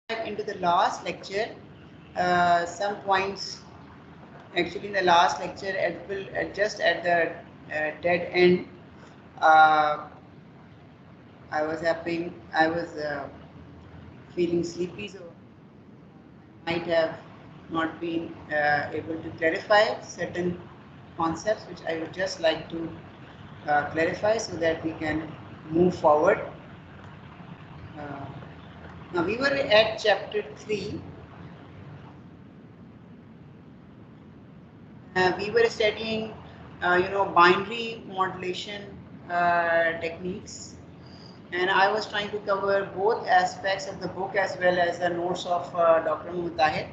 Into the last lecture, some points actually in the last lecture just at the dead end. Uh, I was feeling sleepy, so I might have not been able to clarify certain concepts, which I would just like to clarify so that we can move forward. Uh, Now we were at chapter 3. We were studying, binary modulation techniques, and I was trying to cover both aspects of the book as well as the notes of Dr. Mutahid,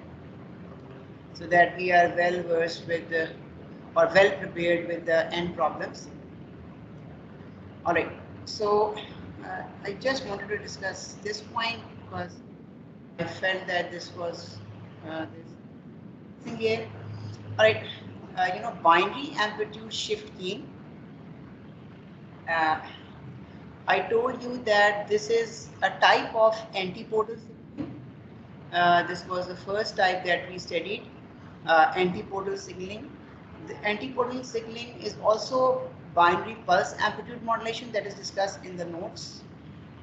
so that we are well versed with or well prepared with the end problems. All right, so I just wanted to discuss this point because I felt that this was this thing here. All right, binary amplitude shift keying. Uh, I told you that this is a type of antipodal signaling. This was the first type that we studied, antipodal signaling. The antipodal signaling is also binary pulse amplitude modulation that is discussed in the notes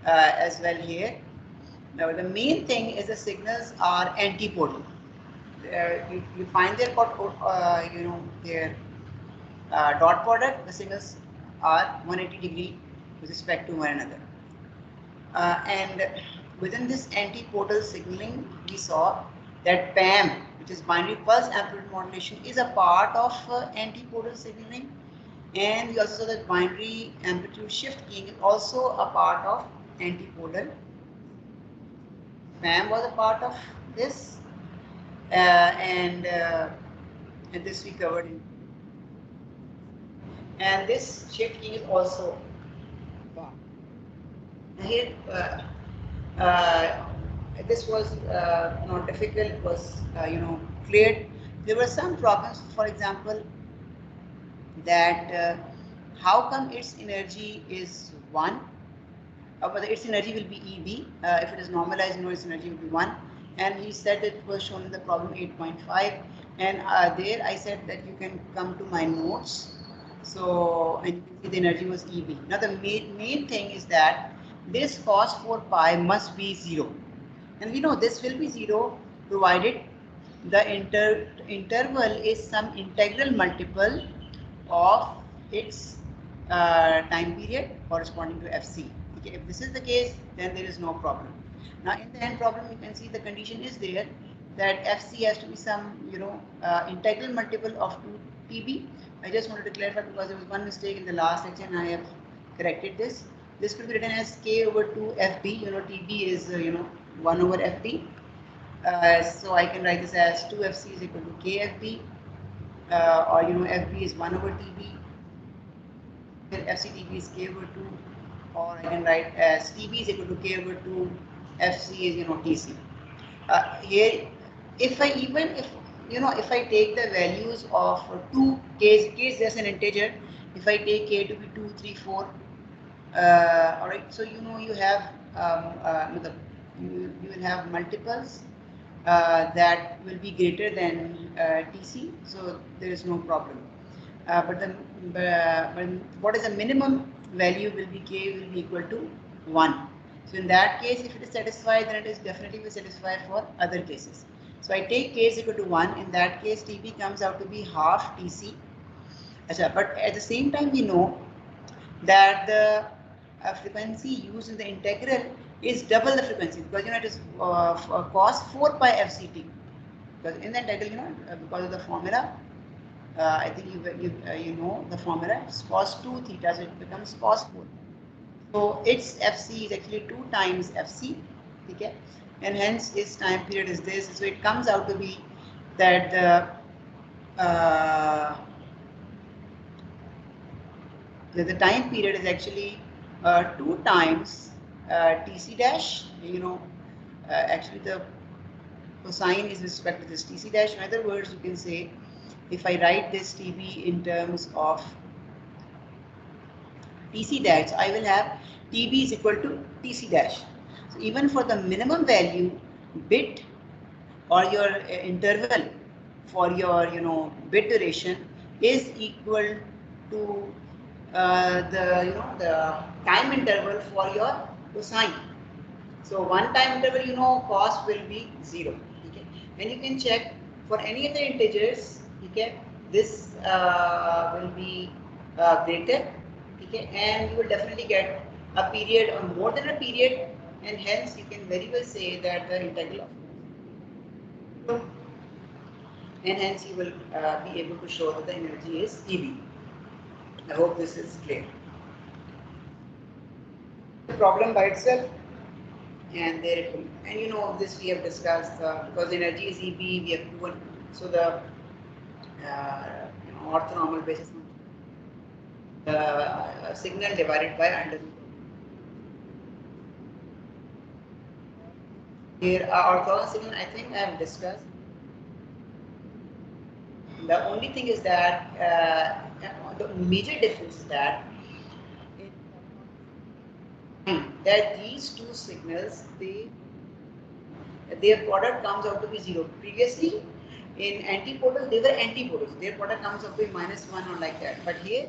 as well here. Now, the main thing is the signals are antipodal. You find their their dot product, the signals are 180 degree with respect to one another. And within this antipodal signaling, we saw that PAM, which is binary pulse amplitude modulation, is a part of antipodal signaling. And we also saw that binary amplitude shift keying is also a part of antipodal. PAM was a part of this, and this we covered in. And this shift keying is also part. Here, this was not difficult. It was cleared. There were some problems. For example, that how come its energy is 1? But its energy will be EB. If it is normalized, its energy will be 1. And he said it was shown in the problem 8.5. And there I said that you can come to my notes. So, and you can see the energy was EB. Now the main thing is that this cos 4 pi must be 0. And we know this will be 0 provided the interval is some integral multiple of its time period corresponding to FC. Okay, if this is the case, then there is no problem. Now in the end problem, you can see the condition is there that FC has to be some integral multiple of 2TB. I just wanted to clarify because there was one mistake in the last lecture and I have corrected this. This could be written as K over 2 FB. TB is 1 over FB. So I can write this as 2FC is equal to KFB, or FB is 1 over TB. FCTB is K over 2, or I can write as TB is equal to K over 2, FC is TC. Here, if I take the values of 2 K is just an integer. If I take K to be 2, 3, 4, all right. So you have you will have multiples that will be greater than TC. So there is no problem. But what is the minimum value will be K will be equal to 1. So in that case, if it is satisfied, then it is definitely will satisfy for other cases. So I take K is equal to 1. In that case, TB comes out to be half TC. But at the same time, we know that the frequency used in the integral is double the frequency because it is cos 4 pi FCT. Because in the integral, because of the formula, I think you know the formula. It's cos 2 theta, so it becomes cos 4. So its FC is actually 2 times FC, okay? And hence its time period is this. So it comes out to be that the time period is actually 2 times TC dash. Actually the cosine is with respect to this TC dash. In other words, you can say, if I write this TB in terms of TC dash, I will have TB is equal to TC dash. So even for the minimum value, bit or your interval for your bit duration is equal to the time interval for your cosine. So one time interval cost will be 0. Okay, and you can check for any of the integers. Okay, this will be greater. Okay, and you will definitely get a period or more than a period, and hence you can very well say that the integral of, and hence you will be able to show that the energy is EB. I hope this is clear. The problem by itself, and there it will. And this we have discussed because energy is EB. We have proven so the orthonormal basis signal divided by under root. Here orthogonal signal, I think I have discussed. The only thing is that the major difference is that these two signals, their product comes out to be 0. Previously, in antipodals, they were antipodals. Their product comes out to be -1 or like that. But here,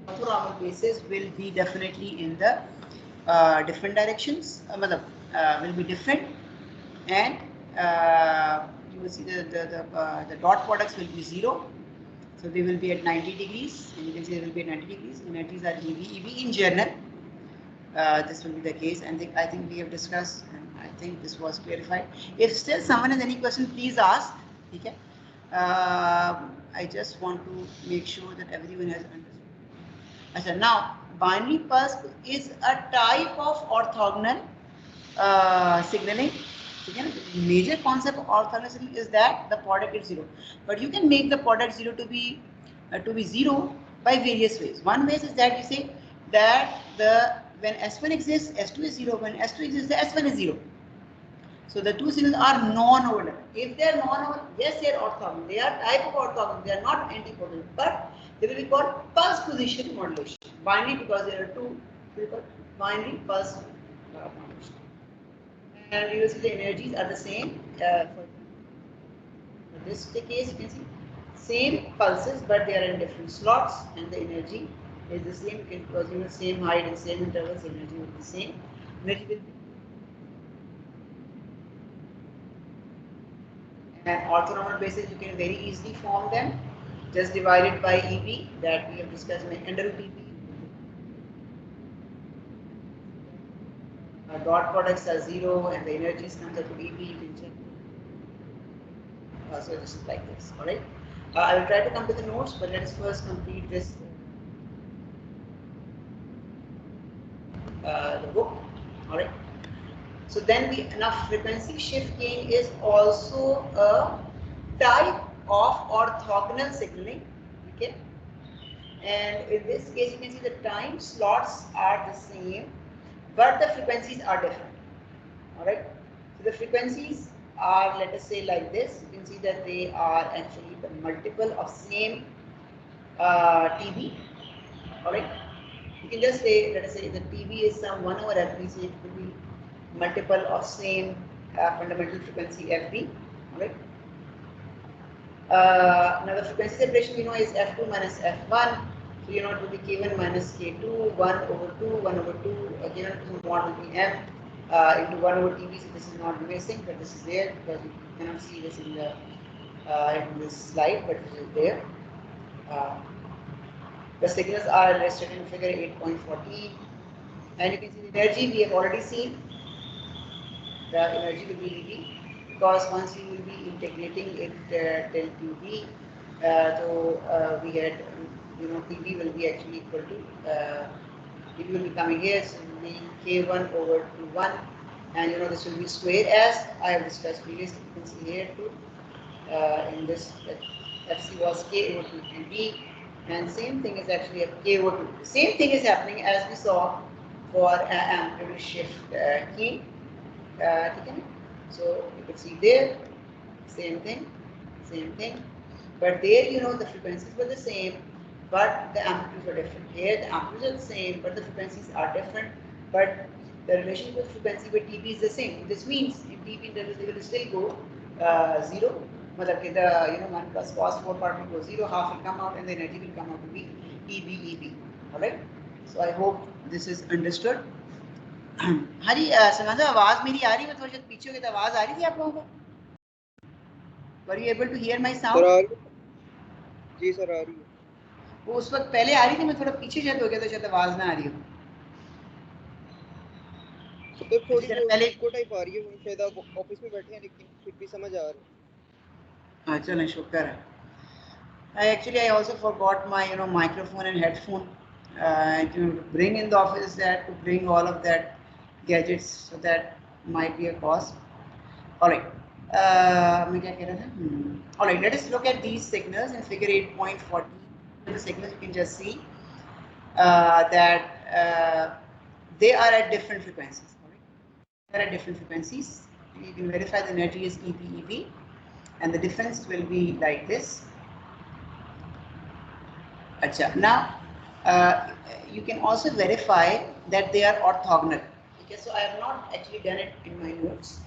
orthonormal basis will be definitely in the different directions. Will be different, and you will see the dot products will be 0. So they will be at 90 degrees, and you can see they will be at 90 degrees. Energies are EB in general. This will be the case, and I think we have discussed, and I think this was clarified. If still someone has any question, please ask. Okay. I just want to make sure that everyone has understood. Now, binary pulse is a type of orthogonal signaling. The major concept of orthogonal signaling is that the product is 0, but you can make the product 0 to be 0 by various ways. One way is that you say that when S1 exists, S2 is 0. When S2 exists, the S1 is 0. So the two signals are non-overlapping. If they are non-overlapping, yes, they are orthogonal. They are type of orthogonal. They are not antipodal, but they will be called pulse position modulation. Binary because there are two. They will be called binary pulse modulation. And you will see the energies are the same. For this case, you can see same pulses, but they are in different slots, and the energy is the same because same height and same intervals. Energy will be the same. Energy will be. And orthonormal basis, you can very easily form them. Just divided by EB that we have discussed under root EB. Dot products are 0 and the energies comes out to EB. You can check. So this is like this. All right. I will try to come to the notes, but let us first complete this the book. All right. So then now frequency shift gain is also a type of orthogonal signaling. Okay. And in this case, you can see the time slots are the same, but the frequencies are different. All right. So the frequencies are, let us say, like this. You can see that they are actually the multiple of same TB. All right. You can just say, let us say, the TB is some 1 over FB, so it will be multiple of same fundamental frequency FB. All right. Now the frequency separation is F2 minus F1. So it will be K1 minus K2, 1 over 2, 1 over 2. Again, mod will be M into 1 over TB. So this is not missing, but this is there because you cannot see this in this slide, but this is there. The signals are listed in figure 8.14, and you can see the energy we have already seen. The energy will be EB because once you will be integrating it till TB, so we had TB will be actually equal to TB will be coming here, so it will be K1 over 1, and this will be square as I have discussed previously. You can see here too in this FC was K over 2 TB, and same thing is actually a K over 2. The same thing is happening as we saw for amplitude shift key. So you can see there, same thing, but there the frequencies were the same, but the amplitudes were different. Here the amplitudes are the same, but the frequencies are different. But the relationship with frequency with TB is the same. This means in TB they will still go 0. Matlab the 1 plus cos 4 part will go 0, half will come out, and the energy will come out to be EB. Alright. So I hope this is understood. हाँ जी सलमान साहब आवाज़ मेरी आ रही है? थोड़ी सी पीछे हो गई तो आवाज़ आ रही थी आप लोगों को? Were you able to hear my sound? जी सर आ रही है. वो उस वक्त पहले आ रही थी, मैं थोड़ा पीछे शायद हो गया तो शायद आवाज़ ना आ रही हो. तो थोड़ी वो पहले इको टाइप आ रही है, शायद आप ऑफिस में बैठे हैं लेकिन फिर भी समझ आ रहा है. हाँ चलें शुक्र है. I also forgot my microphone and headphone to bring in the office, that to bring all of that gadgets, so that might be a cost. Alright, alright, let us look at these signals in figure 8.40. The signals you can just see that they are at different frequencies. Alright? They are at different frequencies. You can verify the energy is EB, and the difference will be like this. Achha. Now, you can also verify that they are orthogonal. Okay, so I have not actually done it in my notes,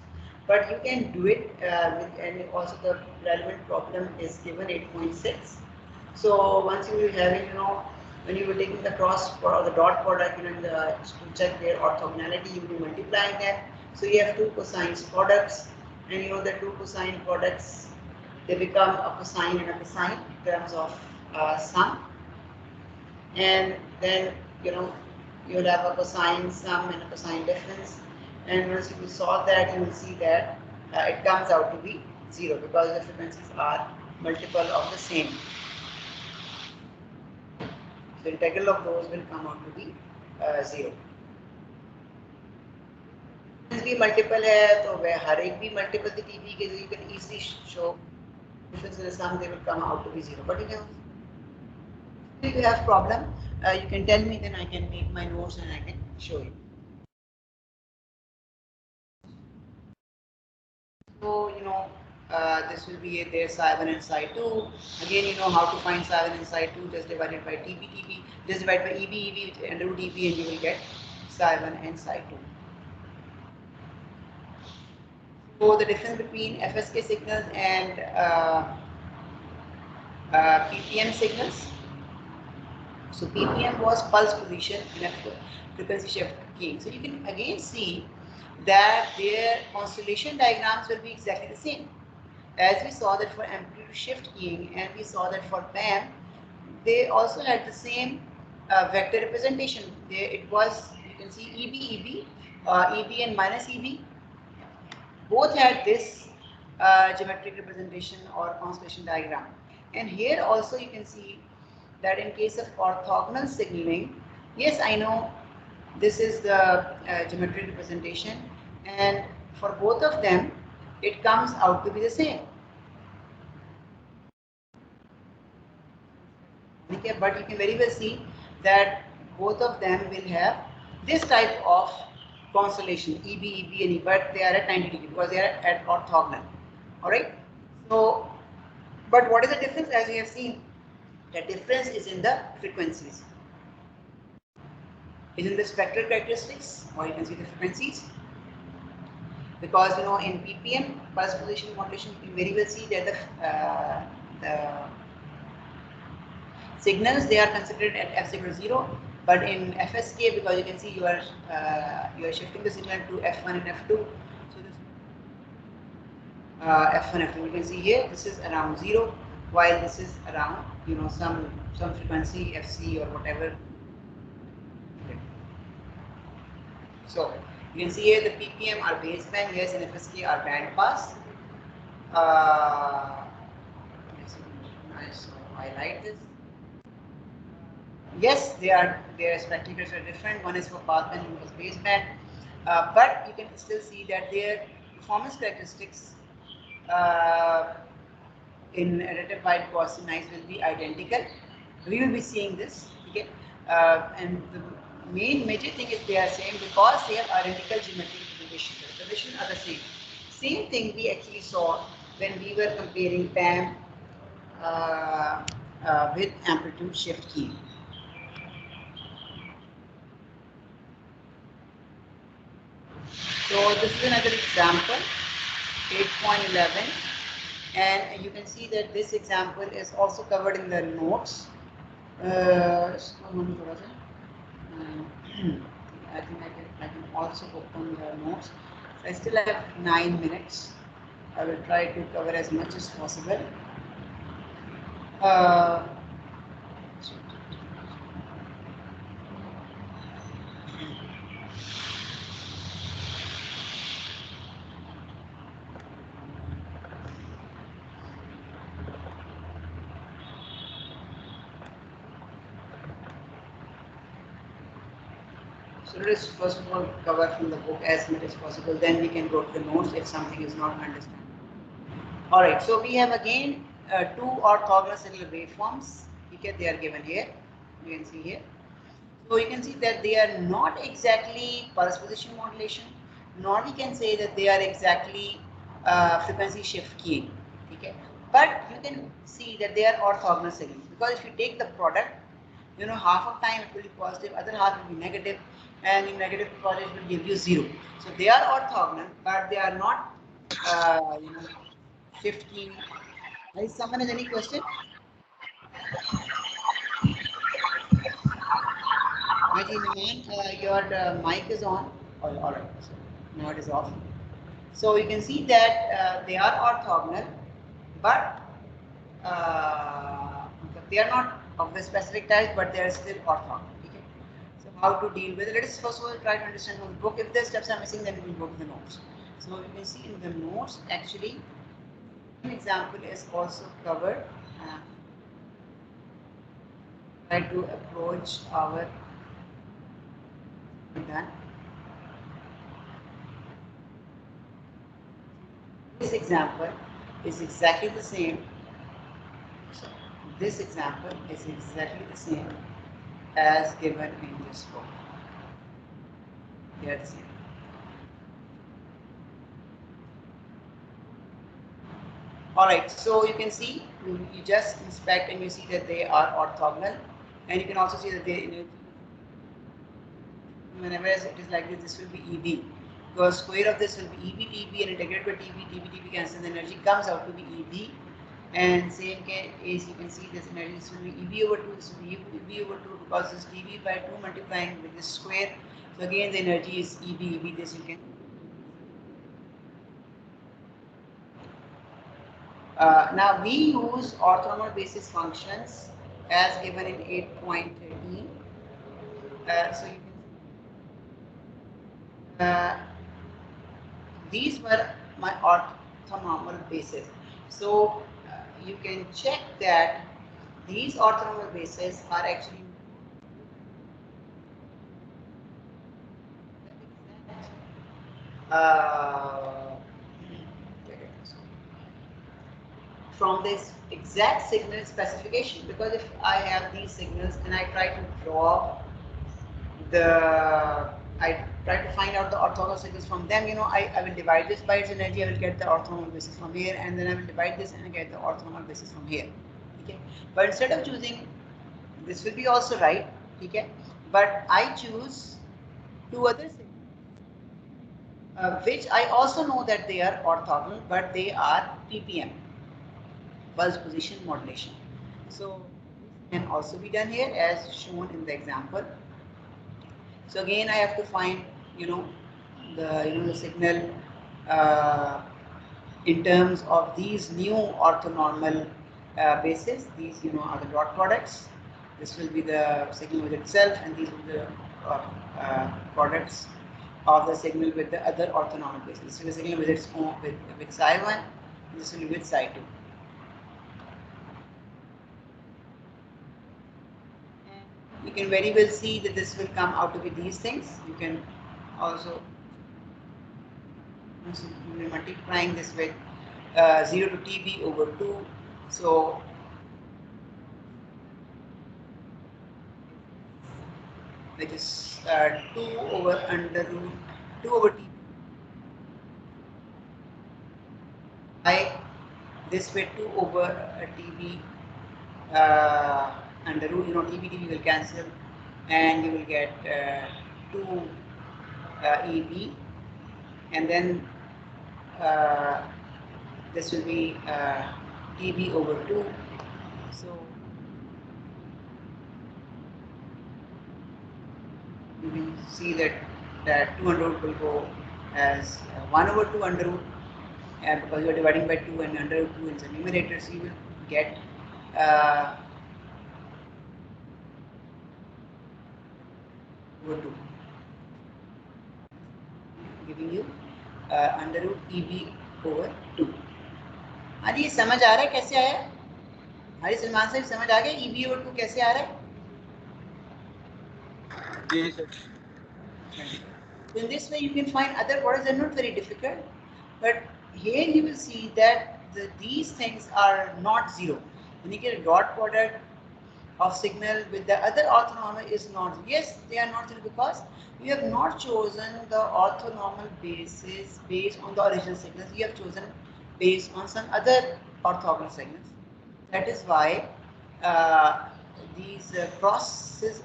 but you can do it and also the relevant problem is given 8.6. So once you will have it, when you were taking the cross or the dot product, to check their orthogonality, you will be multiplying them. So you have two cosine products, and the two cosine products, they become a cosine and a cosine in terms of sum. And then you'll have a cosine sum and a cosine difference, and once you solve that, you will see that it comes out to be 0 because the frequencies are multiple of the same. So integral of those will come out to be 0. भी multiple है तो वह हर एक भी multiple the TB के, you can easily show difference in the sum, they will come out to be 0. But if you have problem, you can tell me, then I can make my notes and I can show you. So this will be there psi1 and psi2. Again, you know how to find psi1 and psi2, just divided by TB, just divide by EB, under root EB, and you will get psi1 and psi2. So the difference between FSK signals and PPM signals. So PPM was pulse position in a frequency shift keying. So you can again see that their constellation diagrams will be exactly the same. As we saw that for amplitude shift keying, and we saw that for PAM, they also had the same vector representation. It was, you can see EB, EB and minus EB. Both had this geometric representation or constellation diagram. And here also you can see that in case of orthogonal signaling, yes, I know this is the geometric representation, and for both of them, it comes out to be the same. Okay, but you can very well see that both of them will have this type of constellation, EB, and E, but they are at 90 degrees because they are at orthogonal. Alright? So, but what is the difference? As we have seen, the difference is in the frequencies. Is in the spectral characteristics, or you can see the frequencies. Because in PPM, pulse position modulation, you can very well see that the signals, they are considered at f equals 0, but in FSK, because you can see you are shifting the signal to F1 and F2. So this F1, F2, you can see here this is around 0, while this is around some frequency FC or whatever. So you can see here the PPM are baseband, yes, and FSK are band pass. Nice. So I like this. Yes, their spectacles are different. One is for passband and one is baseband, but you can still see that their performance characteristics in additive wide Gaussian noise will be identical. We will be seeing this, okay? And the major thing is they are same because they have identical geometric representation. The representations are the same. Same thing we actually saw when we were comparing PAM with amplitude shift key. So this is another example, 8.11, and you can see that this example is also covered in the notes. I think I can also open the notes. So I still have 9 minutes. I will try to cover as much as possible. Uh, so let us first of all cover from the book as much as possible. Then we can go to the notes if something is not understandable. All right. So we have again two orthogonal cellular waveforms. Okay, they are given here. You can see here. So you can see that they are not exactly pulse position modulation, nor we can say that they are exactly frequency shift keying. Okay, but you can see that they are orthogonal signals, because if you take the product, you know, half of time it will be positive, other half will be negative, and in negative to positive will give you zero. So they are orthogonal, but they are not, you know, shift keying. Is someone has any question? Haji Naman, your mic is on. Oh, all right. So now it is off. So you can see that they are orthogonal, but they are not of the specific type, but they are still orthogonal. Okay. So how to deal with it? Let us first of all try to understand from the book. If the steps are missing, then we will go to the notes. So you can see in the notes, actually, an example is also covered. Try to approach our done. This example is exactly the same. So this example is exactly the same as given in this book. They are the same. All right, so you can see, you just inspect and you see that they are orthogonal, and you can also see that they, you know, whenever it is like this will be EB, because square of this will be EB TB and integrated by TB cancel, the energy comes out to be EB. And same case, you can see this energy, this will be EB over 2, this will be EB over 2, because this TB by 2 multiplying with this square. So again, the energy is EB, this you can. Now we use orthonormal basis functions as given in 8.13. So you can, these were my orthonormal bases. So you can check that these orthonormal bases are actually uh, from this exact signal specification, because if I have these signals and I try to draw the, I try to find out the orthogonal signals from them, you know, I will divide this by its energy, I will get the orthogonal basis from here, and then I will divide this and get the orthogonal basis from here. Okay, but instead of choosing, this will be also right, okay, but I choose two other signals, which I also know that they are orthogonal, but they are PPM, pulse position modulation. So this can also be done here as shown in the example. So again, I have to find, you know, the signal uh, in terms of these new orthonormal bases. These, you know, are the dot products. This will be the signal with itself, and these will be the products of the signal with the other orthonormal bases. This is the signal with its own with psi 1, and this will be with psi 2. You can very well see that this will come out to be these things. You can also multiplying this with 0 to TB over 2. So which is 2 over under root 2 over TB. I this way 2 over TB under root, you know, TB will cancel, and you will get 2 EB and then this will be TB over 2. So you can see that 2 under root will go as 1 over 2 under root, and because you are dividing by 2 and under root 2 is the numerator, so you will get over 2, giving you under root EB over 2. हाँ जी, समझ आ रहा है कैसे आया? हमारी सलमान साहब समझ आ गया EB over 2 कैसे आ रहा है? जी sir. So in this way you can find other products that are not very difficult, but here you will see that these things are not zero. When you get a dot product of signal with the other orthonormal is not zero. Yes, they are not zero because you have not chosen the orthonormal basis based on the original signals. You have chosen based on some other orthogonal signals. That is why these crosses,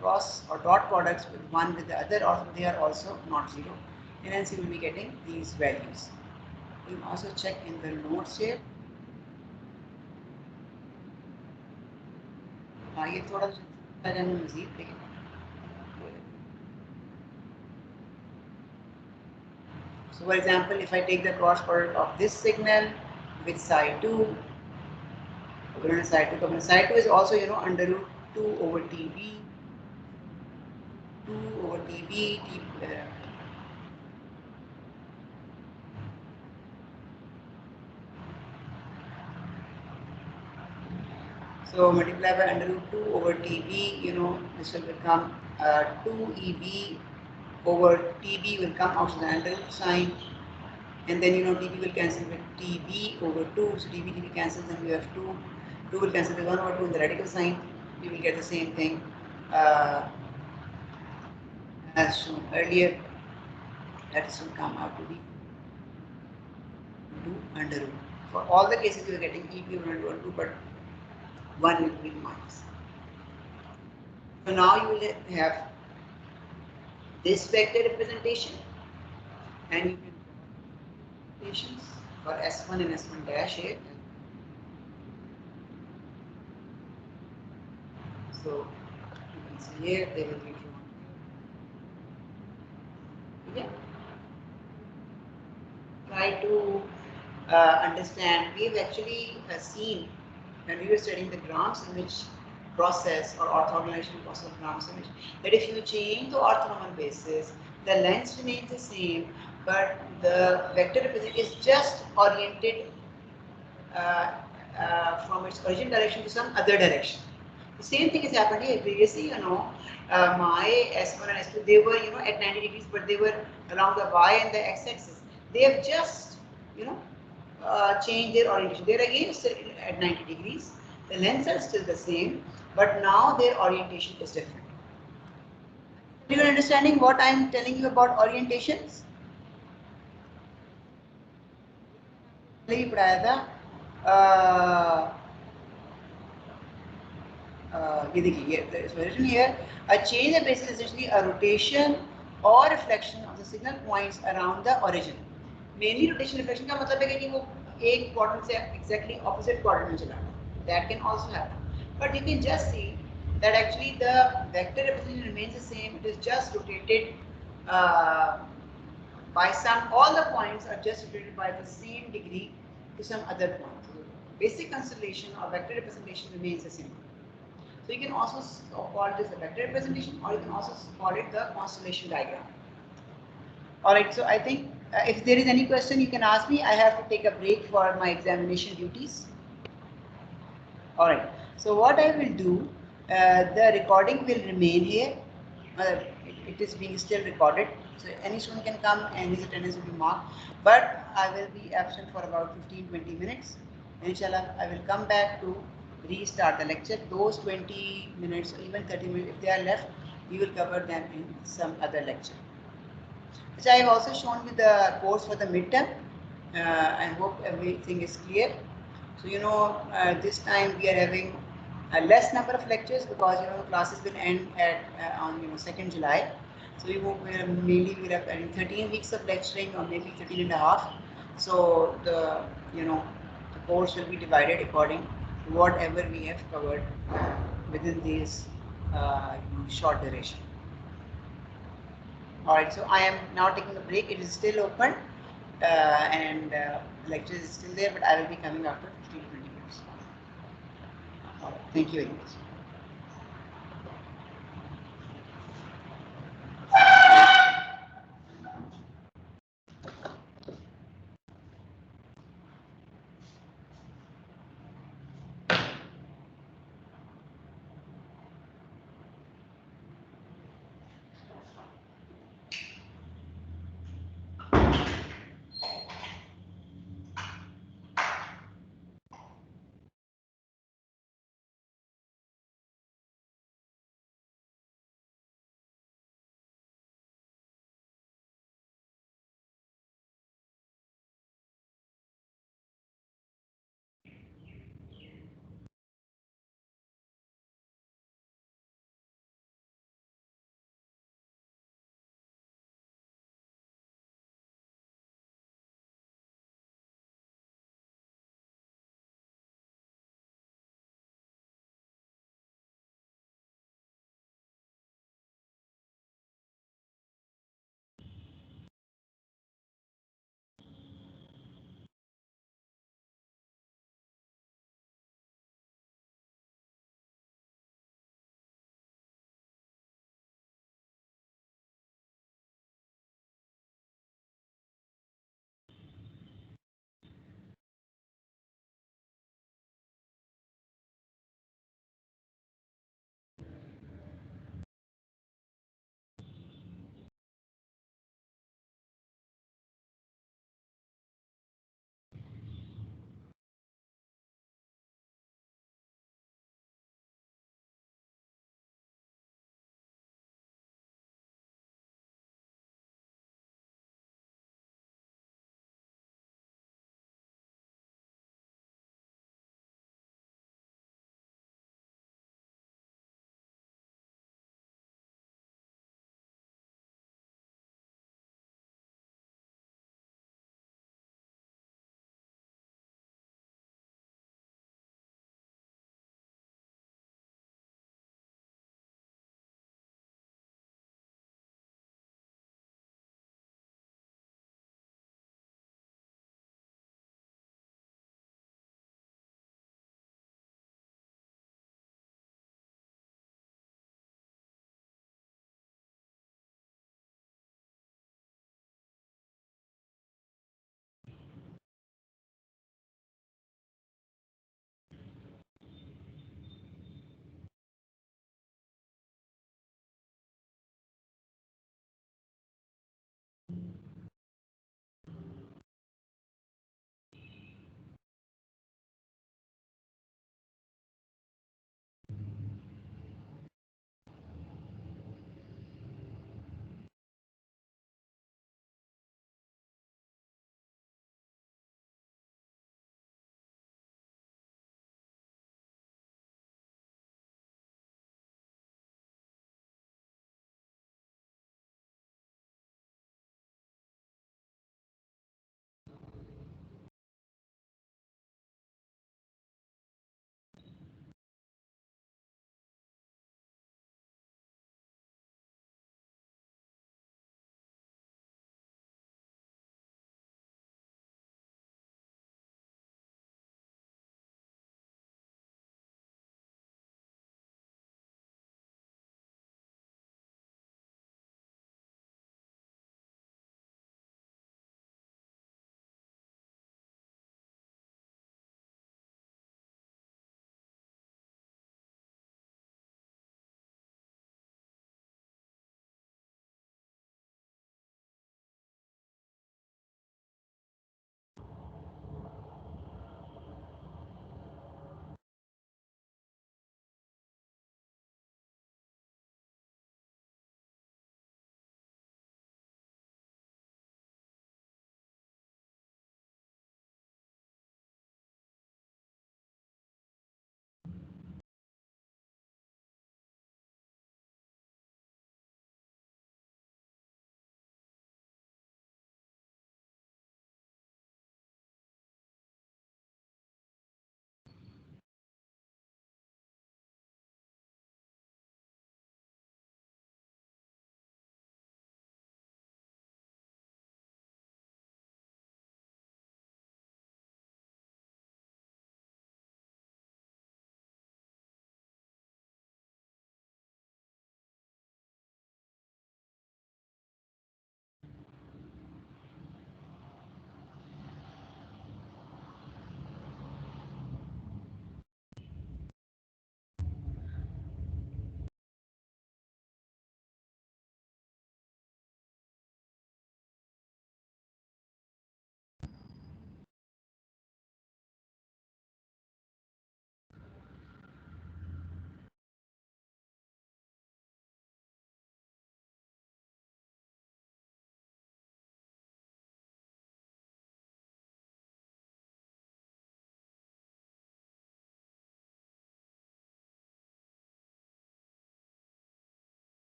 cross or dot products with one with the other, or they are also not zero, and hence you will be getting these values. You can also check in the notes here. ये थोड़ा सा मज़ीद देखें. So for example, if I take the cross product of this signal with psi 2, psi 2, psi 2 is also under root 2 over TB, 2 over TB, so multiply by under root 2 over TB, this will become 2 EB over TB will come out of the under root sign, and then TB will cancel with TB over 2, so TB cancels, and we have 2 will cancel with 1 over 2 in the radical sign. You will get the same thing as shown earlier. That will come out to be 2 under root. For all the cases you are getting EB over under root 2, but 1 will be minus. So now you will have this vector representation, and you can representations for S1 and S1 dash here. So you can see here they will be drawn here. Okay. Try to understand. We've actually seen when we were studying the Gram's image process or orthogonalization process of Gram's image that if you change the orthonormal basis, the length remains the same, but the vector representation is just oriented from its origin direction to some other direction. The same thing has happened here. Previously, my S1 and S2, they were, at 90 degrees, but they were along the Y and the X axis. They have just, changed their orientation. They're again still at 90 degrees. The lengths are still the same, but now their orientation is different. You are understanding what I am telling you about orientations? पहले ही पढ़ाया था. ये देखिए, written here, a change of basis is essentially a rotation or reflection of the signal points around the origin. Mainly rotation reflection का मतलब है कि वो एक quadrant से exactly opposite quadrant में चला गया. That can also happen. But you can just see that actually the vector representation remains the same. It is just rotated by some. All the points are just rotated by the same degree to some other point. So basic constellation or vector representation remains the same. So you can also call this a vector representation, or you can also call it the constellation diagram. Alright, so I think if there is any question you can ask me. I have to take a break for my examination duties. Alright, so what I will do, the recording will remain here. It is being still recorded. So any student can come and his attendance will be marked. But I will be absent for about 15-20 minutes. Inshallah, I will come back to restart the lecture. Those 20 minutes or even 30 minutes, if they are left, we will cover them in some other lecture. Which I have also shown with the course for the midterm. I hope everything is clear. So this time we are having a less number of lectures because classes will end at on 2nd July. So we will mainly will have 13 weeks of lecturing or maybe 13 and a half. So the the course will be divided according to whatever we have covered within this short duration. All right, so I am now taking a break. It is still open, and lecture is still there, but I will be coming after 15 to 20 minutes. All right, thank you very much.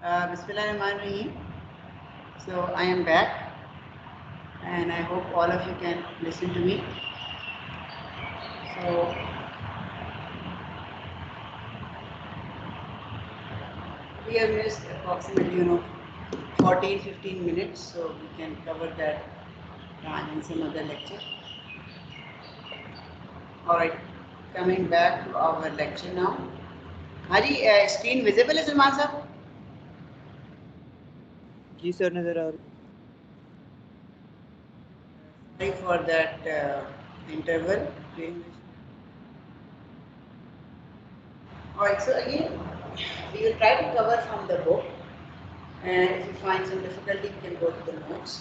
Bismillahirrahmanirrahim. So I am back, and I hope all of you can listen to me. So we have missed approximately 14-15 minutes, so we can cover that in some other lecture. All right, coming back to our lecture now. Haji, screen visible is Salman sir? जी sir नजर आ रही Sorry for that interval. Alright, so again, we will try to cover from the book, and if you find some difficulty, you can go to the notes.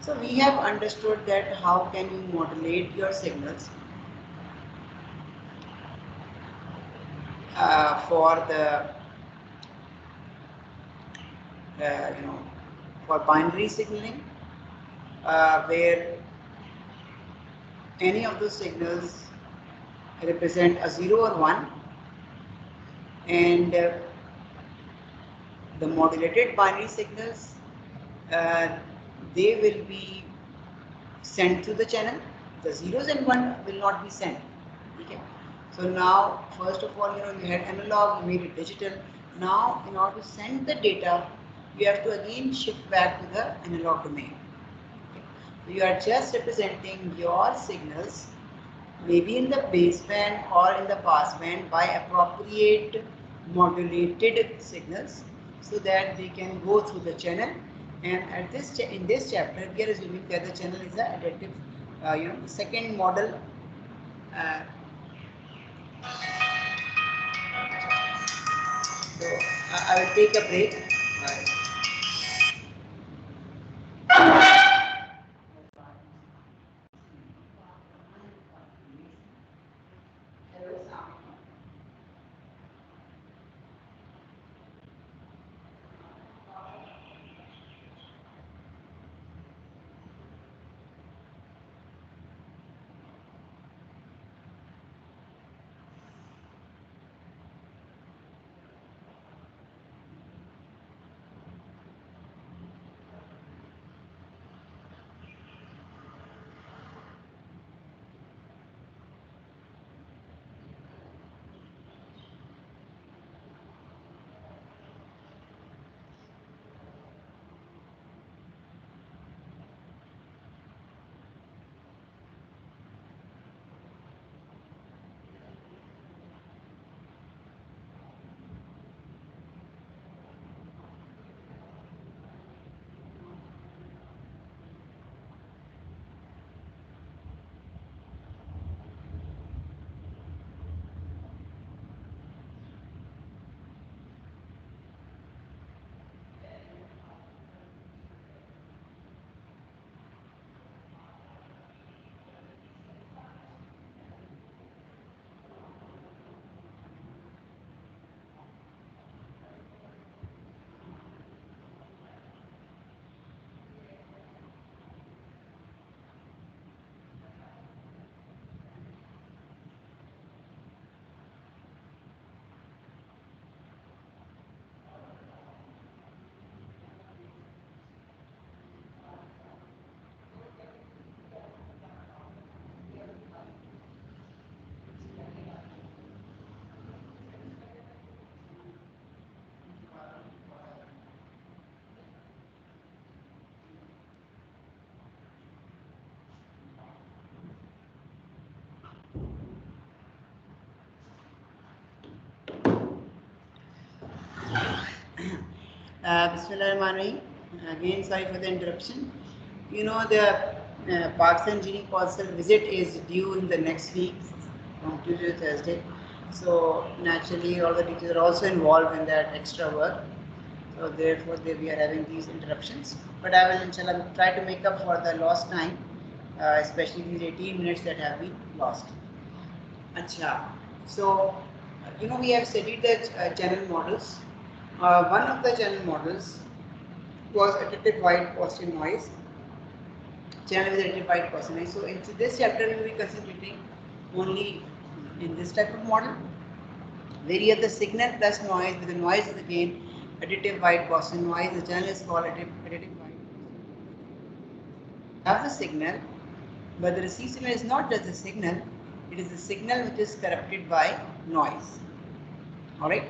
So we have understood that how can you modulate your signals for the you know for binary signaling, where any of those signals represent a 0 or 1, and the modulated binary signals, uh, they will be sent through the channel. The zeros and 1 will not be sent. Okay. So now, first of all, you had analog, you made it digital. Now, in order to send the data, you have to again shift back to the analog domain. Okay. So you are just representing your signals, maybe in the baseband or in the passband, by appropriate modulated signals, so that they can go through the channel. And at this in this chapter, we are assuming that the channel is the additive, second model. Uh, so I will take a break. Bismillahirrahmanirrahim. Again, sorry for the interruption. The Parks and Genie Council visit is due in the next week, from Tuesday to Thursday. So naturally, all the teachers are also involved in that extra work. So therefore, we are having these interruptions. But I will, inshallah, try to make up for the lost time, especially these 18 minutes that have been lost. Acha. So, we have studied the channel models. One of the channel models was additive white Gaussian noise. Channel with additive white Gaussian noise. So, in this chapter, we will be concentrating only in this type of model, where you have the signal plus noise, with the noise of the gain additive white Gaussian noise. The channel is called additive white. Have the signal, but the received signal is not just the signal, it is the signal which is corrupted by noise. Alright.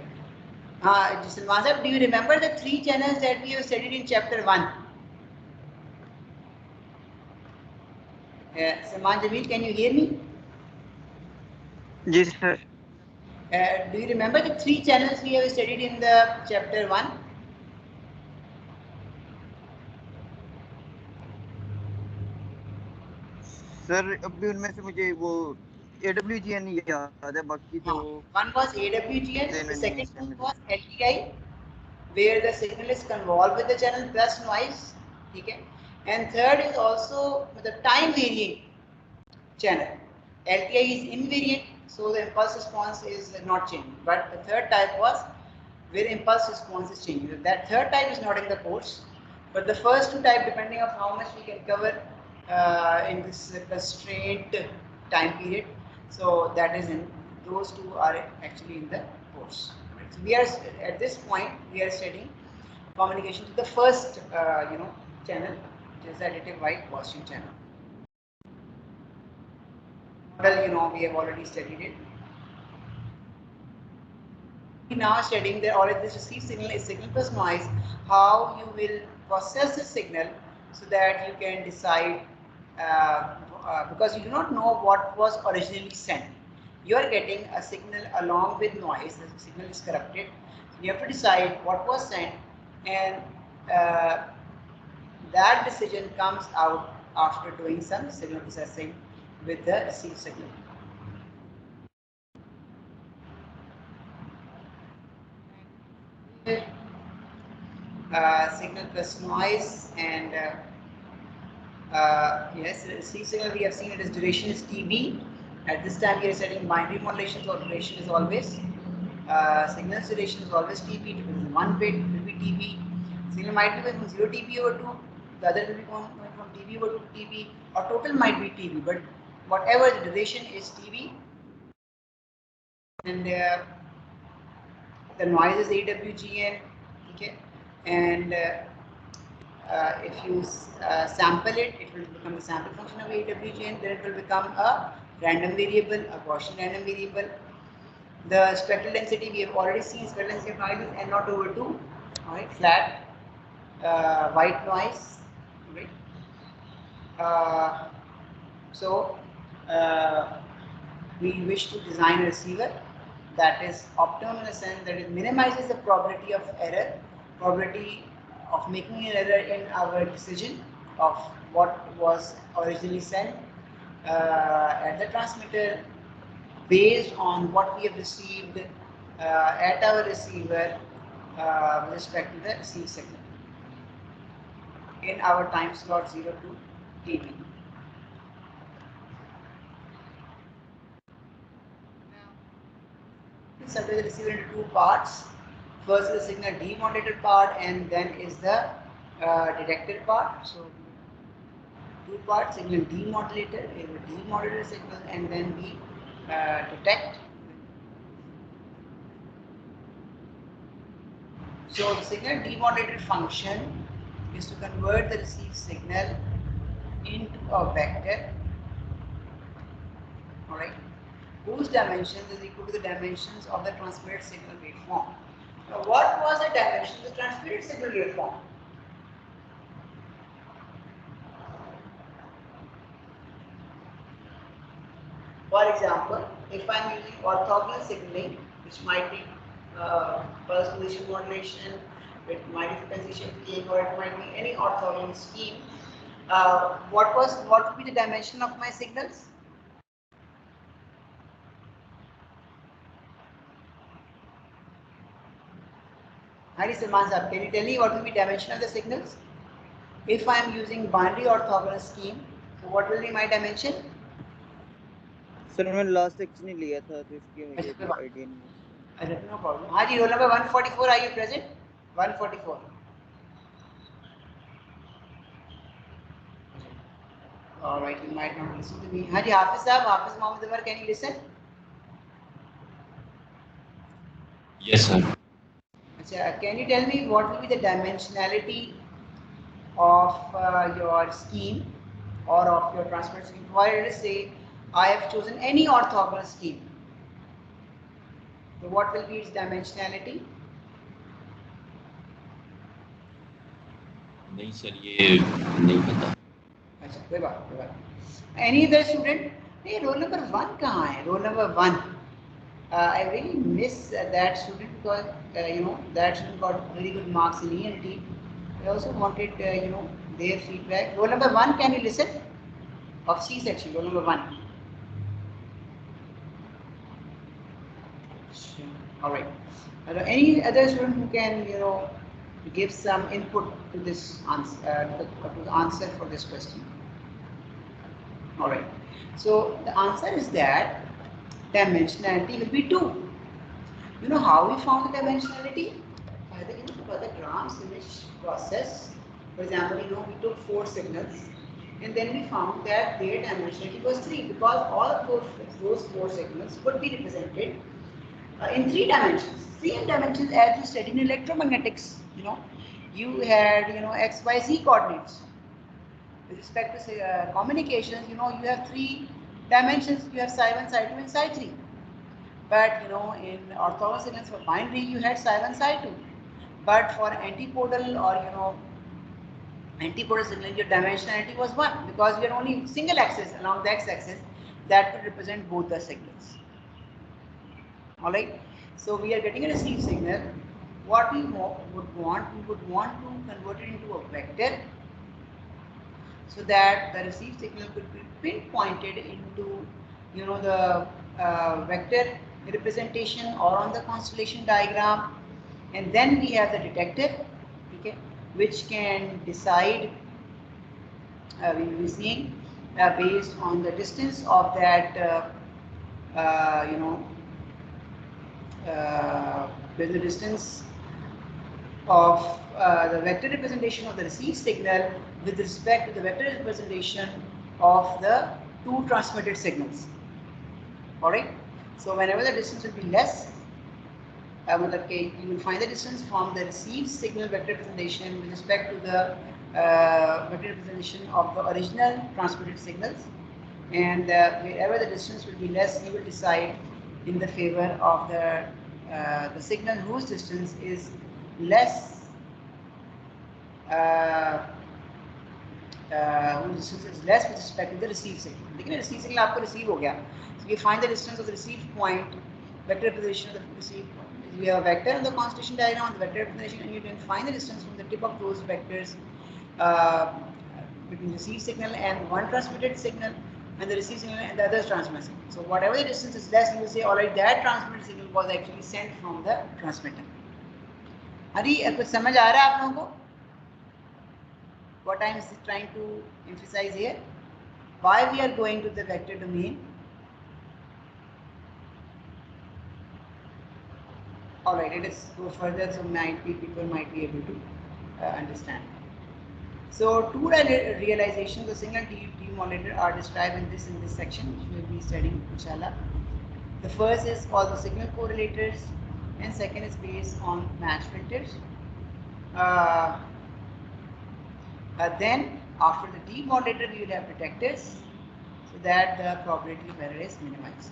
Salman, do you remember the three channels that we have studied in chapter 1? Salman Jamil, can you hear me? Yes, sir. Do you remember the three channels we have studied in the chapter 1? Sir अभी उनमें से मुझे वो AWGN याद है, बाकी तो One was AWGN, देने the नहीं है second इसमें one मुझे. was LTI, where the signal is convolved with the channel plus noise. Okay? And third is also the time varying channel. LTI is invariant, so the impulse response is not changing. But the third type was where impulse response is changing. That third type is not in the course, but the first two type, depending on how much we can cover in this constraint time period, so that is in those two are actually in the course. So we are at this point we are studying communication to the first channel, which is additive white Gaussian channel. Model, we have already studied it. We now studying the or this received signal is signal plus noise, how you will process the signal so that you can decide because you do not know what was originally sent. You are getting a signal along with noise, the signal is corrupted. You have to decide what was sent, and that decision comes out after doing some signal processing with the received signal. Signal plus noise, and yes, received signal we have seen it is duration is TB. At this time we are setting binary modulation, so duration is always signal's duration is always TB. It will be 1 bit, it will be TB. Signal might be going from 0 TB over 2, the other will be going from TB over 2 TB, or total might be TB, but whatever the duration is TB, and the noise is AWGN, okay, and if you sample it, it will become a sample function of AWGN, then it will become a random variable, a Gaussian random variable. The spectral density we have already seen, spectral density of noise is n naught over 2, alright, flat, white noise, right. So we wish to design a receiver that is optimum in a sense that it minimizes the probability of error, probability of making an error in our decision of what was originally sent at the transmitter based on what we have received at our receiver with respect to the received signal in our time slot 0 to TB. Subdivide the receiver into two parts. First is the signal demodulated part, and then is the detected part. So two parts: signal demodulated, we have a demodulated signal, and then we detect. So the signal demodulated function is to convert the received signal into a vector, alright, whose dimensions is equal to the dimensions of the transmitted signal waveform. Now, what was the dimension of the transmitted signal waveform? For example, if I am using orthogonal signaling, which might be pulse position modulation, it might be frequency shifting, or it might be any orthogonal scheme, what would be the dimension of my signals? Hari Salman sir, can you tell me what will be dimension of the signals? If I am using binary orthogonal scheme, so what will be my dimension? Sir मैंने last section ही लिया था तो इसलिए मुझे अभी idea नहीं है. No problem. Haji, roll number 144, are you present? 144. Alright, you might not listen to me. Haji Hafiz Sahab, Hafiz Mohammed Umar, can you listen? Yes, sir. can you tell me what will be the dimensionality of your scheme or of your transfer scheme? Why let us say I have chosen any orthogonal scheme. So what will be its dimensionality? नहीं sir ये नहीं पता. अच्छा कोई बात. Any other student? Hey, roll number 1 कहाँ है? Roll number 1. I really miss that student because that student got very good marks in ENT. I also wanted their feedback. Roll number 1, can you listen? Of C section, roll number 1. All right. Any other student who can give some input to this answer, to the answer for this question? All right. So the answer is that dimensionality will be 2. You know how we found the dimensionality? By the Grams image process. For example, we took 4 signals and then we found that their dimensionality was 3 because all of those 4 signals could be represented in 3 dimensions. Same dimensions as you studied in electromagnetics. You had x, y, z coordinates. With respect to communications, you have 3 dimensions. You have psi 1, psi 2, and psi 3. But in orthogonal signals for binary, you had psi 1, psi 2. But for antipodal or antipodal signal, your dimensionality was 1 because you had only single axis along the x-axis that could represent both the signals. Alright, so we are getting a received signal. What we would want to convert it into a vector so that the received signal could be pinpointed into the vector representation or on the constellation diagram, and then we have the detector, okay, which can decide, we will be seeing based on the distance of that with the distance of the vector representation of the received signal with respect to the vector representation of the 2 transmitted signals. Alright, so whenever the distance will be less, you will find the distance from the received signal vector representation with respect to the vector representation of the original transmitted signals, and wherever the distance will be less, you will decide in the favor of the signal whose distance is less, whose distance is less with respect to the received signal. देखिए received signal आपको receive हो गया. So you find the distance of the received point, vector representation of the received point. You have a vector in the constellation diagram on the vector representation, and you can find the distance from the tip of those vectors between the received signal and one transmitted signal, and the received signal and the other transmitted signal. So whatever the distance is less, you will say, alright, that transmitted signal was actually sent from the transmitter. Hari, कुछ समझ आ रहा है आप लोगों को? What I am trying to emphasize here? Why we are going to the vector domain? Alright, let us go further so people might be able to understand. So 2 realizations of signal demodulator are described in this section, which we will be studying inshallah. The first is called the signal correlators, and second is based on match filters. Then after the demodulator, we will have detectors so that the probability of error is minimized.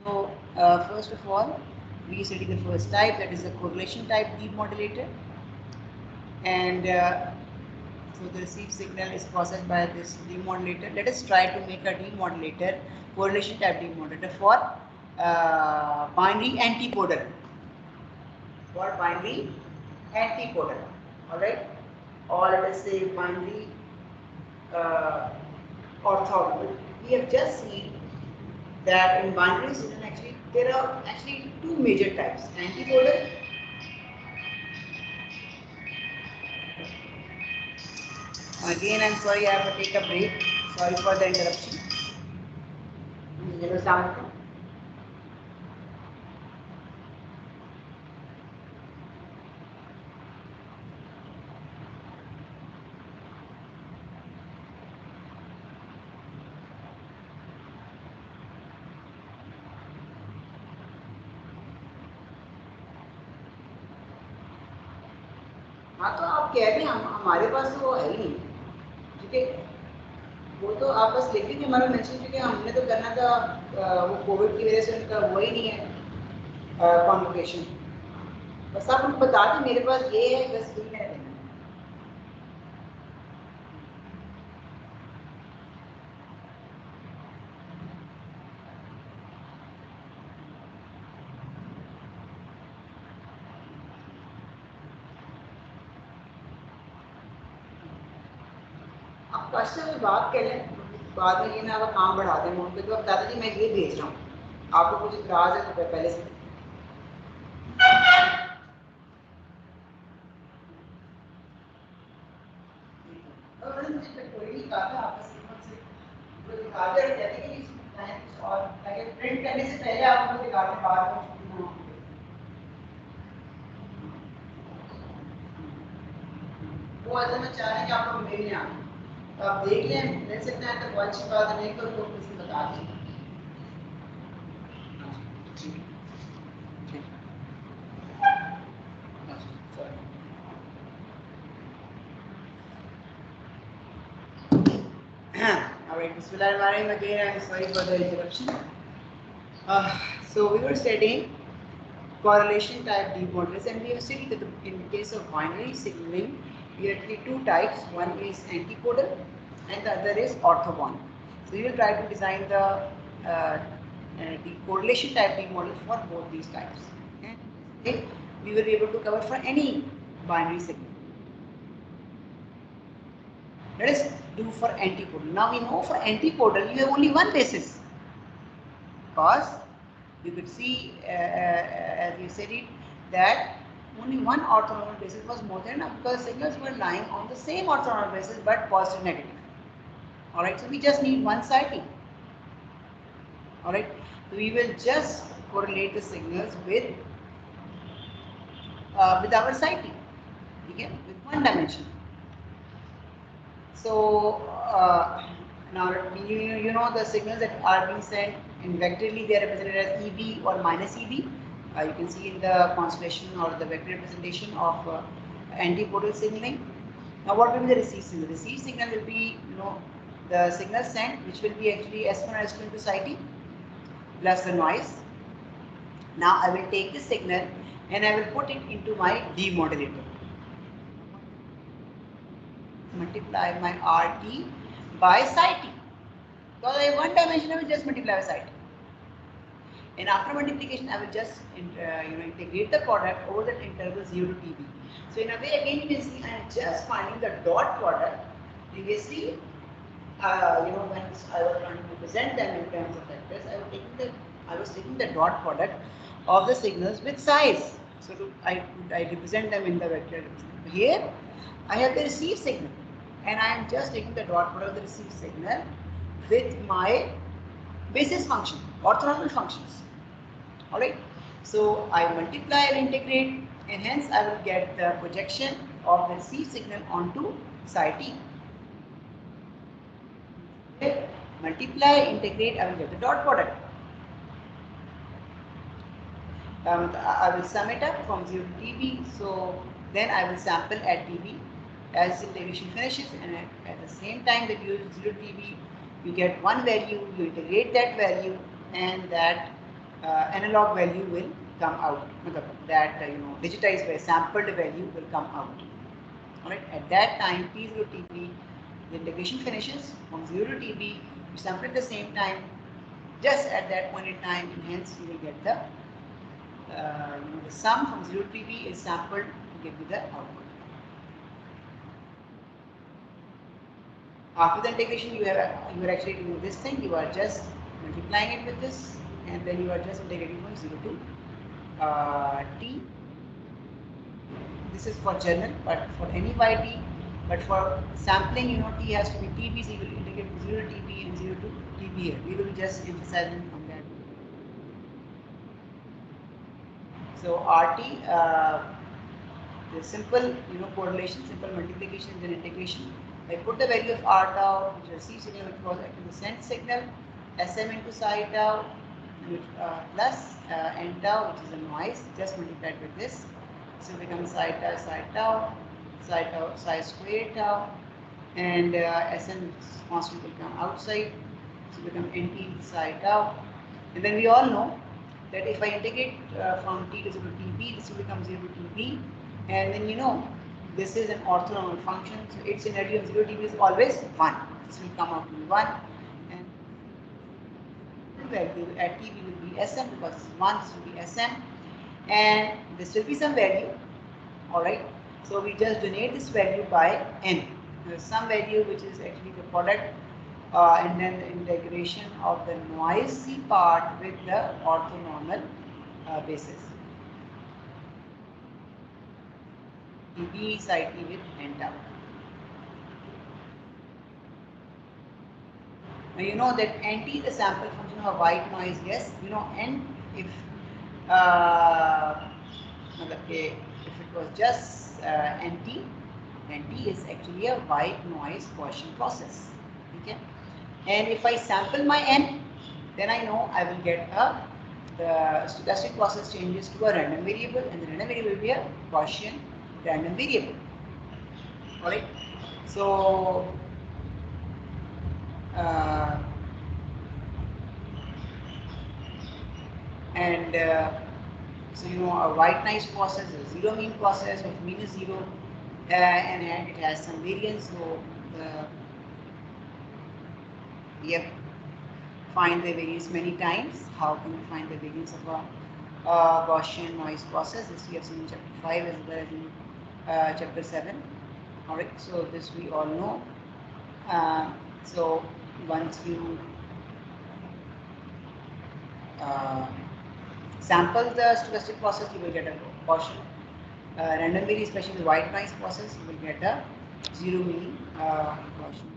So first of all, we study the first type, that is the correlation type demodulator, and so the received signal is processed by this demodulator. Let us try to make a demodulator, correlation type demodulator for binary antipodal. For binary antipodal, alright, or let us say binary orthogonal. We have just seen that in binary signal actually there are actually 2 major types, antipodal again. I'm sorry, I have to take a break. Sorry for the interruption. हाँ तो आप कह रहे हैं हमारे पास तो वो है ही नहीं, ठीक है, वो तो आप बस लिख दीजिए हमारा मेंशन, क्योंकि हमने तो करना था वो कोविड की वजह से उनका वो ही नहीं है कॉन्वोकेशन। बस आप उनको बता दें मेरे पास ये है, बस यही मैंने देना है। आप कस्टमर से बात कर लें, बाद में ये ना आप काम बढ़ा दें, उनको तो बता दें मैं ये भेज रहा हूँ, आपको कुछ इतराज है तो पहले से कोई नहीं कहा था आपस में वो दिखा के रख देते कि कुछ और ताकि प्रिंट करने से पहले आप उनको दिखा दें, बाद में छुट्टी ना हो। वो असल में चाह रहे हैं कि आपको मिलने आए, तो आप देख लें, मिल सकते हैं तो बहुत अच्छी बात है, नहीं तो वो किसी बता दें। Alright, Bismillahirrahmanirrahim again, I'm sorry for the interruption. So we were studying correlation type demodulation, and we have seen that in the case of binary signaling, we have actually two types. One is antipodal and the other is orthogonal. So we will try to design the correlation type demodel for both these types. And if we will be able to cover for any binary signal. Let us do for antipodal. Now we know for antipodal you have only one basis, because you could see as you said it that only one orthogonal basis was more than enough, because signals were lying on the same orthogonal basis but positive negative. Alright, so we just need one sighting. Alright, so we will just correlate the signals with our sighting, okay, with one dimension. So now you know the signals that are being sent in vectorally, they are represented as EB or minus EB. You can see in the constellation or the vector representation of antipodal signaling. Now what will be the receive signal? The receive signal will be, the signal sent, which will be actually S1 or S2 into psi t plus the noise. Now I will take this signal and I will put it into my demodulator. Multiply my RT by psi t. Because I have one dimension, I will just multiply by psi t. And after multiplication, I will just integrate the product over that interval 0 to TB. So in a way, again you can see I am just finding the dot product. Previously, when I was trying to represent them in terms of vectors, I was taking the dot product of the signals with size. So I represent them in the vector. Here, I have the receive signal, and I am just taking the dot product of the receive signal with my basis function, orthogonal functions. Alright, so I multiply and integrate, and hence I will get the projection of the receive signal onto psi t. Okay. Multiply, integrate, I will get the dot product. I will sum it up from 0 to TB, so then I will sample at TB as integration finishes, and at the same time that you use 0 to TB, you get one value, you integrate that value, and that analog value will come out. That digitized by sampled value will come out. Alright, at that time T0 TB, the integration finishes from 0 to TB, you sample at the same time, just at that point in time, and hence you will get the sum from 0 to TB is sampled to give you the output. After the integration, you are actually doing this thing. You are just multiplying it with this, and then you are just integrating from 0 to t. This is for general, but for any yt. But for sampling, t has to be tb, so you will integrate from 0 to tb and 0 to tb here. We will be just emphasizing on that. So RT, the simple correlation, simple multiplication, then integration. I put the value of R tau, which receives signal, which was actually the sent signal, Sm into psi tau, plus n tau, which is a noise, just multiplied with this. So it becomes psi tau, psi square tau, and Sn constant will come outside, so become nt psi tau. And then we all know that if I integrate from t to 0 to tb, this will become 0 to tb, and then you know this is an orthonormal function, so its energy of 0 tb is always 1. This will come out to be 1, and value at tb will be Sm, because this is 1, this will be Sm, and this will be some value. Alright, so we just donate this value by n. There's some value which is actually the product and then the integration of the noisy part with the orthonormal basis. TB is IT with n tau. Now you know that nt is the sample function of a white noise. Yes, you know n if if it was just nt is actually a white noise Gaussian process. Okay, and if I sample my n, then I know I will get the stochastic process changes to a random variable, and the random variable will be a Gaussian random variable. Alright, so so you know a white noise process is a zero mean process with mean is 0, and it has some variance. So we have find the variance many times. How can we find the variance of a Gaussian noise process? This we have seen in chapter 5 as well as in chapter 7. Alright, so this we all know. So once you sample the stochastic process, you will get a Gaussian random variance, especially the white noise process, you will get a zero mean Gaussian.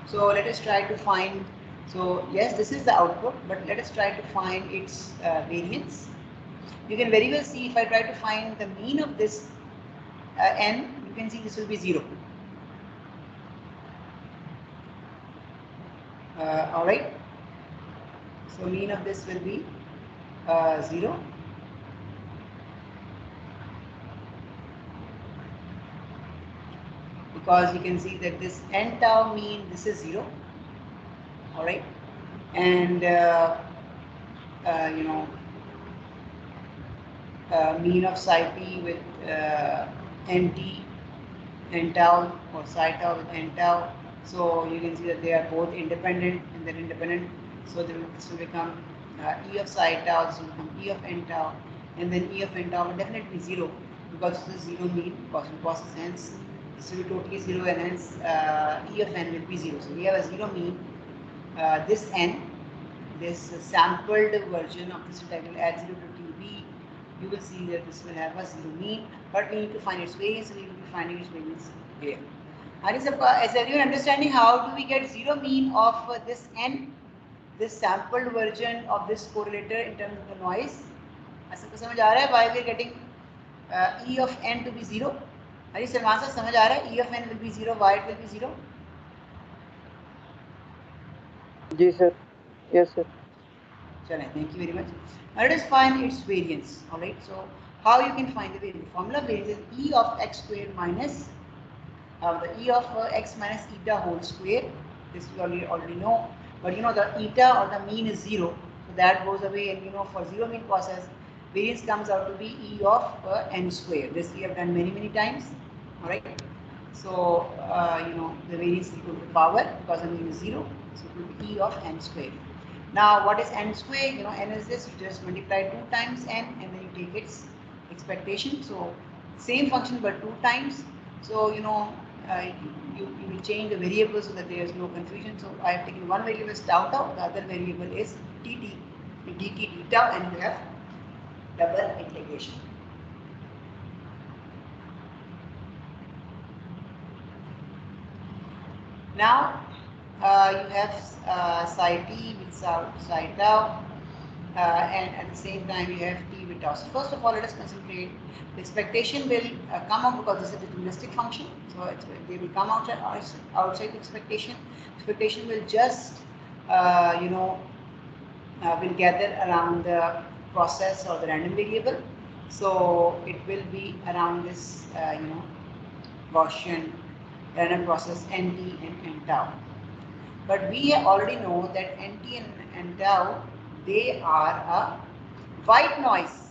So let us try to find, so yes, this is the output, but let us try to find its variance. You can very well see if I try to find the mean of this n, you can see this will be 0. Alright, so mean of this will be 0. Because you can see that this n tau mean, this is 0. Alright, and you know, mean of psi p with nt n tau, or psi tau with n tau. So you can see that they are both independent, and they're independent. So this will become E of psi tau, this will become E of n tau, and then E of n tau will definitely be 0, because this is 0 mean Gaussian process. Hence this will be totally 0, and hence E of n will be 0. So we have a 0 mean. This n, this sampled version of this integral at 0 to tb, you will see that this will have a 0 mean, but we need to find its variance, and we will be finding its variance here. Is everyone understanding how do we get 0 mean of this n, this sampled version of this correlator in terms of the noise? सबको समझ आ रहा है why we are getting E of n to be 0? हरी सलमान साहब समझ आ रहा है E of n will be 0, why it will be 0? जी sir, yes sir. Thank you very much. Now let us find its variance. Alright, so how you can find the variance? The formula variance is E of x squared minus the E of x minus eta whole square. This we already know, but you know the eta or the mean is 0, so that goes away, and you know for 0 mean process, variance comes out to be E of n square. This we have done many times. Alright, so you know the variance is equal to power, because the mean is 0, so it will be E of n square. Now what is n square? You know n is this, you just multiply 2 times n, and then you take its expectation. So same function but 2 times. So you know you will change the variables so that there is no confusion. So I have taken one variable as tau tau, the other variable is dt d tau, and you have double integration. Now you have psi t with psi tau, and at the same time you have t with tau. So first of all, let us concentrate. The expectation will come out, because this is a deterministic function, so they will come outside the expectation. Expectation will just you know will gather around the process or the random variable. So it will be around this, Gaussian random process nt and tau. But we already know that nt and tau, they are a white noise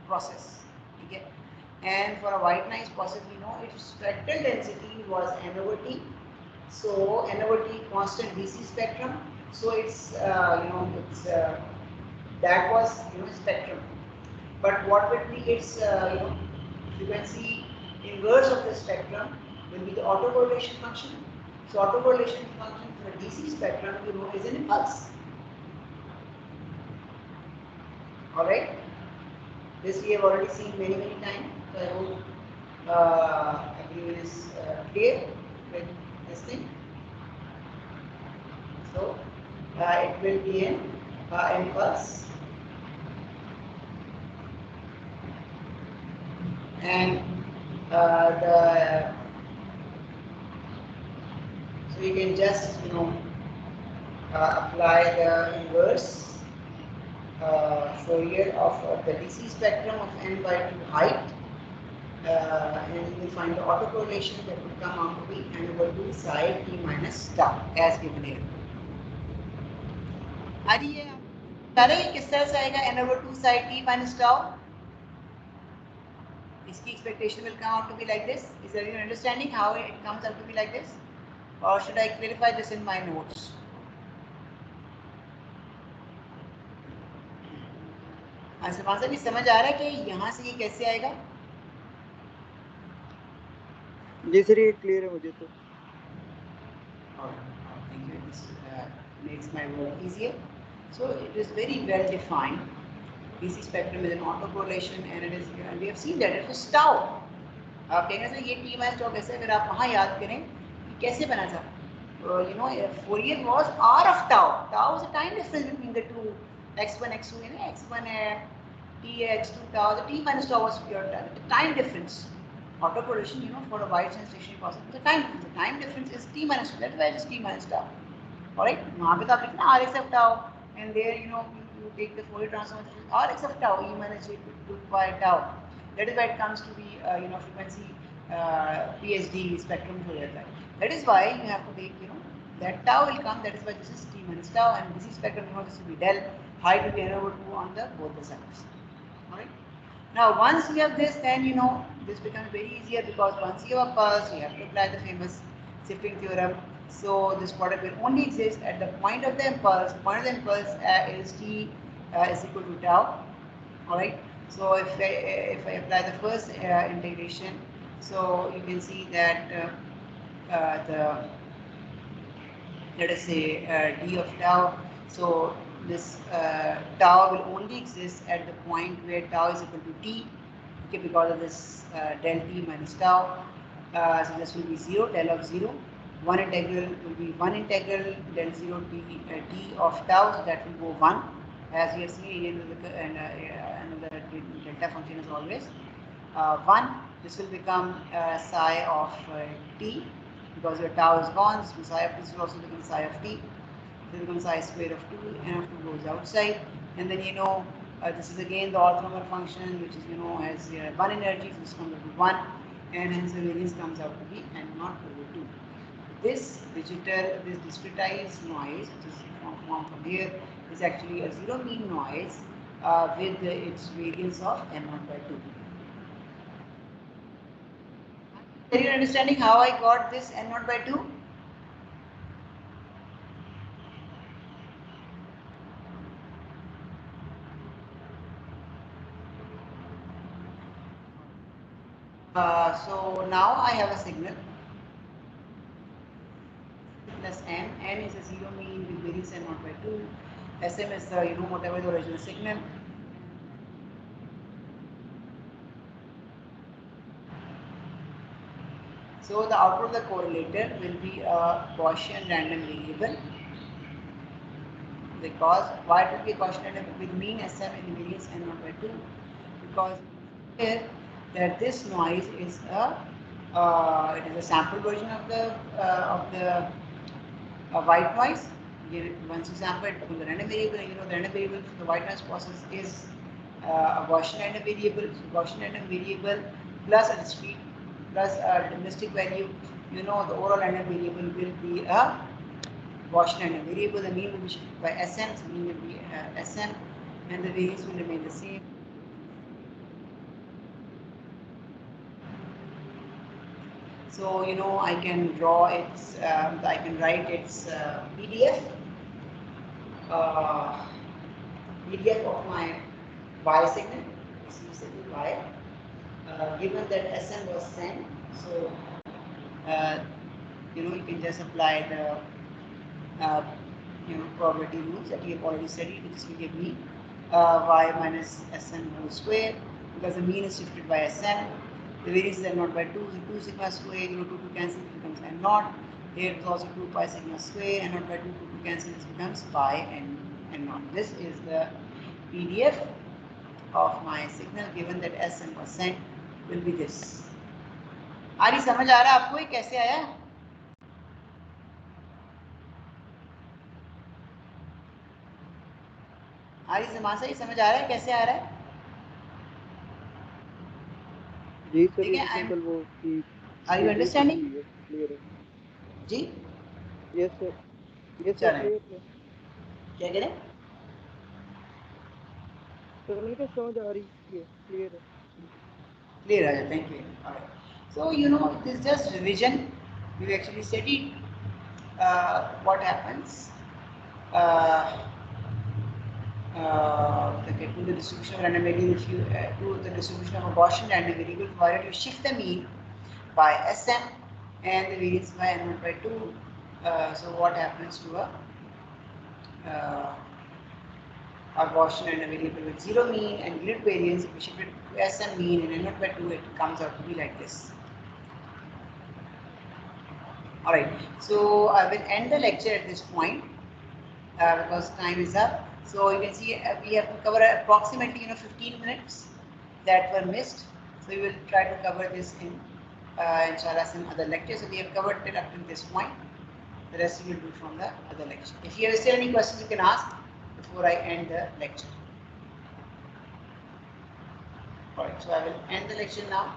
process. Okay? And for a white noise process, we know its spectral density was n over t. So n over t constant DC spectrum. So it's that was spectrum. But what will be its frequency inverse of the spectrum will be the autocorrelation function. So autocorrelation function for a DC spectrum is an impulse. Alright? This we have already seen many times. So I hope everyone is clear with this thing. So it will be an impulse, and so you can just apply the inverse Fourier of the DC spectrum of n by 2 height, and you will find the autocorrelation that will come out to be n over 2 psi t minus tau as given here. अरे ये किस तरह से आएगा n over 2 psi t minus tau? इसकी expectation will come out to be like this. Is there any understanding how it comes out to be like this? Or should I clarify this in my notes? Salman साहब, समझ आ रहा है कि यहाँ से ये कैसे आएगा? जी सर, ये क्लियर है मुझे तो. Thank you. This makes my work easier. So it is very well defined. DC spectrum is an autocorrelation, and it is, we have seen that it is tau. आप कहेंगे सर ये t minus tau कैसे? अगर आप वहाँ याद करें कि कैसे बना था, Fourier was r of tau. Tau is a time difference between the two x1 x2, x1 t x2 tau. The t minus tau was pure time difference. Autocorrelation, for a wide sense process, the time difference is t minus 2. That's why it is t minus tau. All right. वहाँ पे तो आप लिखना r x of tau, and there you take the Fourier transform r x of tau e minus j to pi tau. That is why it comes to be frequency PSD spectrum Fourier. That is why you have to take that tau will come. That is why this is t minus tau, and this is spectrum. This will be del, height will be n over 2 on the both the sides. All right. Now once you have this, then this becomes very easier, because once you have a pulse, you have to apply the famous shifting theorem. So this product will only exist at the point of the impulse. The point of the impulse is t is equal to tau. All right. So if I apply the first integration, so you can see that let us say d of tau. So this tau will only exist at the point where tau is equal to t, okay, because of this del t minus tau. So this will be 0, del of 0. One integral will be 1 integral del 0 t of tau, so that will go 1. As we have seen, and the delta function is always 1. This will become psi of t, because your tau is gone. So psi of t will also become psi of t. This becomes psi square of 2, and f2 goes outside. And then this is again the orthonormal function, which is has 1 energy, so this comes out to 1, and hence the variance comes out to be n0 over 2. This discretized noise, which is formed from here, is actually a zero mean noise with its variance of n0 by 2. Are you understanding how I got this n0 by 2? So now I have a signal plus n. N is a zero mean with variance n0 by 2. Sm is the whatever the original signal. So the output of the correlator will be a Gaussian random variable. Because why it will be a Gaussian random with mean Sm and variance n0 by 2? Because here that this noise is it is a sample version of the white noise, once you sample it becomes a random variable, and you know the random variable for the white noise process is a Gaussian random variable. So Gaussian random variable plus a discrete plus a deterministic value. You know the overall random variable will be a Gaussian random variable. The mean will be shifted by Sn, so mean will be Sn, and the variance will remain the same. So you know I can draw its, I can write its PDF. PDF of my Y signal, receive signal Y, given that Sn was sent, so uh, you know you can just apply the you know probability rules that you have already studied, which will give me Y minus Sn whole square, because the mean is shifted by Sn. The variance is n0 by 2, so 2 sigma square, you know 2 cancel, it becomes n0. Here it is also 2 pi sigma square, n0 by 2, 2 cancel, this becomes pi n0. This is the PDF of my signal given that Sn percent will be this. आरी समझ आ रहा है आपको ये कैसे आया? आरी समासा ये समझ आ रहा है कैसे आ रहा है? जी सर, ये सिंपल वो कि Are you understanding? क्लियर है जी? यस सर, यस सर, चलें। क्लियर है। क्या कह रहे हैं? सर मैंने कहा समझ आ रही है, क्लियर है। Clear, Raja, thank you. All right. So you know this is just revision. We actually studied what happens to the distribution of random variable. If you to the distribution of a Gaussian random variable, provided you shift the mean by Sn and the variance by n0 by 2. So what happens to a Gaussian random variable with zero mean and grid variance? If we shift it to Sn mean and n0 by 2, it comes out to be like this. Alright, so I will end the lecture at this point because time is up. So you can see we have to cover approximately 15 minutes that were missed. So we will try to cover this in inshallah some other lectures. So we have covered it up to this point. The rest we will do from the other lecture. If you have still any questions, you can ask before I end the lecture. Alright, so I will end the lecture now.